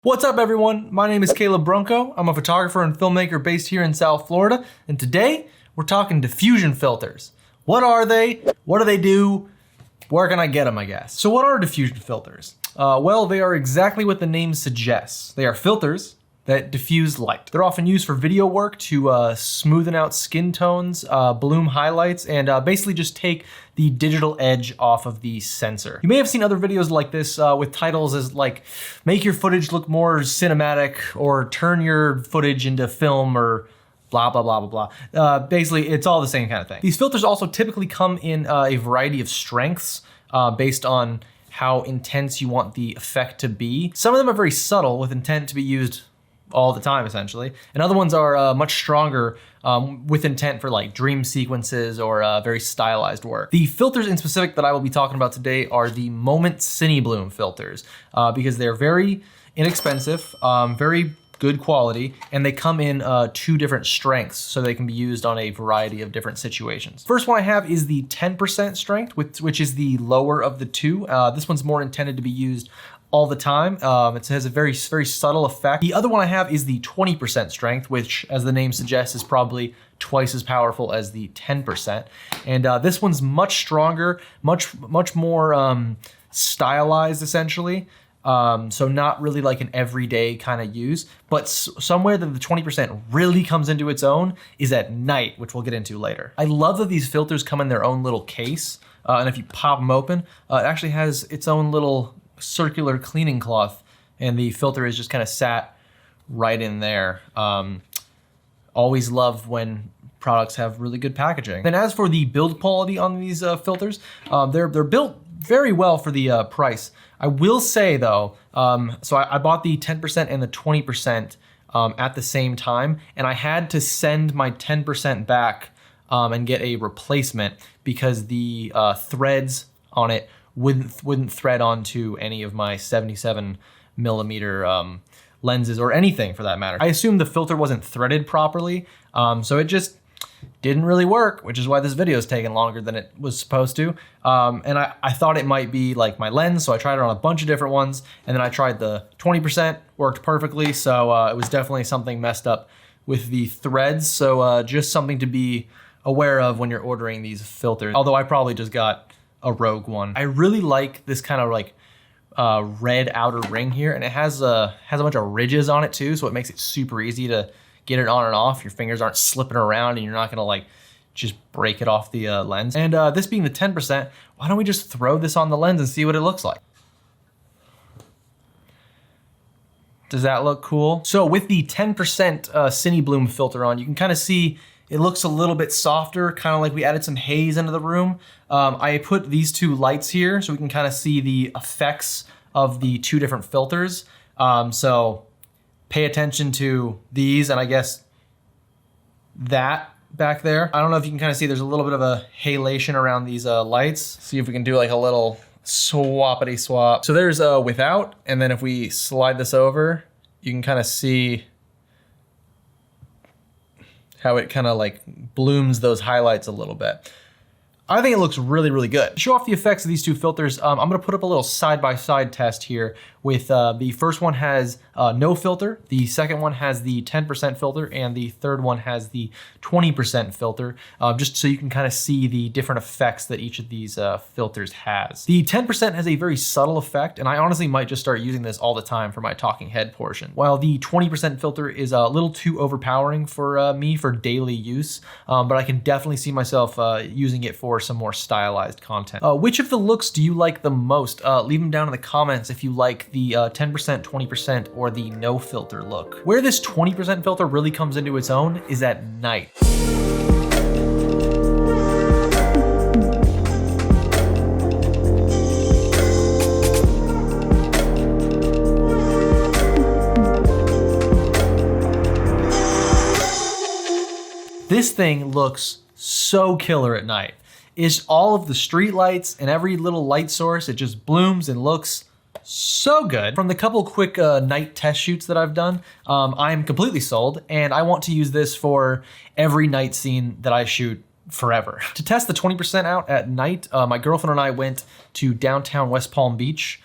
What's up everyone? My name is Caleb Brunco. I'm a photographer and filmmaker based here in South Florida, and today we're talking diffusion filters. What are they? What do they do? Where can I get them, I guess? So what are diffusion filters? Well, they are exactly what the name suggests. They are filters that diffuse light. They're often used for video work to smoothen out skin tones, bloom highlights, and basically just take the digital edge off of the sensor. You may have seen other videos like this with titles as like, make your footage look more cinematic, or turn your footage into film, or blah, blah, blah, blah, blah. Basically, it's all the same kind of thing. These filters also typically come in a variety of strengths based on how intense you want the effect to be. Some of them are very subtle with intent to be used all the time, essentially. And other ones are much stronger with intent for like dream sequences or very stylized work. The filters in specific that I will be talking about today are the Moment CineBloom filters because they're very inexpensive, very good quality, and they come in two different strengths, so they can be used on a variety of different situations. First one I have is the 10% strength, which is the lower of the two. This one's more intended to be used all the time. It has a very subtle effect. The other one I have is the 20% strength, which, as the name suggests, is probably twice as powerful as the 10%. And this one's much stronger, much more stylized, essentially. So not really like an everyday kind of use, but somewhere that the 20% really comes into its own is at night, which we'll get into later. I love that these filters come in their own little case. And if you pop them open, it actually has its own little circular cleaning cloth, and the filter is just kind of sat right in there. Always love when products have really good packaging. And as for the build quality on these filters, they're built very well for the price. I will say though, so I bought the 10% and the 20% at the same time, and I had to send my 10% back and get a replacement because the threads on it wouldn't thread onto any of my 77mm lenses, or anything for that matter. I assumed the filter wasn't threaded properly, so it just didn't really work, which is why this video is taking longer than it was supposed to. And I thought it might be like my lens, so I tried it on a bunch of different ones, and then I tried the 20%, worked perfectly, so it was definitely something messed up with the threads, so just something to be aware of when you're ordering these filters, although I probably just got a rogue one. I really like this kind of like red outer ring here, and it has a bunch of ridges on it too, so it makes it super easy to get it on and off. Your fingers aren't slipping around, and you're not gonna like just break it off the lens. And this being the 10%, why don't we just throw this on the lens and see what it looks like? Does that look cool? So with the 10% CineBloom filter on, you can kind of see it looks a little bit softer, kind of like we added some haze into the room. I put these two lights here so we can kind of see the effects of the two different filters. So pay attention to these, and I guess that back there. I don't know if you can kind of see there's a little bit of a halation around these lights. See if we can do like a little swappity swap. So there's without, and then if we slide this over, you can kind of see how it kind of like blooms those highlights a little bit. I think it looks really, really good. To show off the effects of these two filters, I'm gonna put up a little side-by-side test here with the first one has no filter, the second one has the 10% filter, and the third one has the 20% filter, just so you can kind of see the different effects that each of these filters has. The 10% has a very subtle effect, and I honestly might just start using this all the time for my talking head portion, while the 20% filter is a little too overpowering for me for daily use, but I can definitely see myself using it for some more stylized content. Which of the looks do you like the most? Leave them down in the comments if you like the 10%, 20%, or the no filter look. Where this 20% filter really comes into its own is at night. This thing looks so killer at night. It's all of the street lights and every little light source, it just blooms and looks so good. From the couple quick night test shoots that I've done, I'm completely sold, and I want to use this for every night scene that I shoot forever. To test the 20% out at night, my girlfriend and I went to downtown West Palm Beach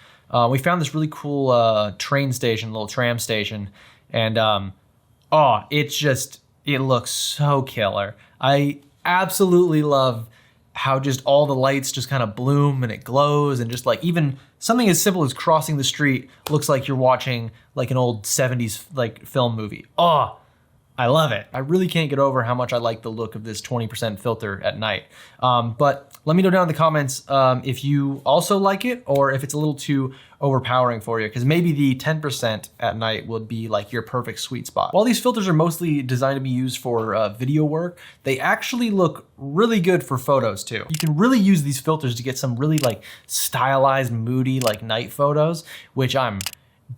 We found this really cool train station, little tram station, and oh, it looks so killer. I absolutely love how just all the lights just kind of bloom and it glows, and just like even something as simple as crossing the street looks like you're watching like an old 70s like film movie. Oh, I love it. I really can't get over how much I like the look of this 20% filter at night. But let me know down in the comments if you also like it or if it's a little too overpowering for you, because maybe the 10% at night would be like your perfect sweet spot. While these filters are mostly designed to be used for video work, they actually look really good for photos too. You can really use these filters to get some really like stylized, moody like night photos, which I'm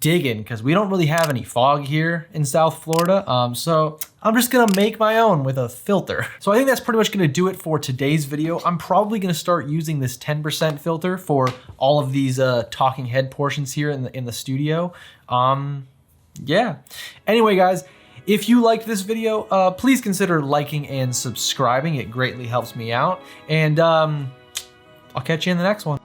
digging because we don't really have any fog here in South Florida. So I'm just gonna make my own with a filter. So I think that's pretty much gonna do it for today's video. I'm probably gonna start using this 10% filter for all of these talking head portions here in the studio. Yeah. Anyway, guys, if you liked this video, please consider liking and subscribing. It greatly helps me out. And I'll catch you in the next one.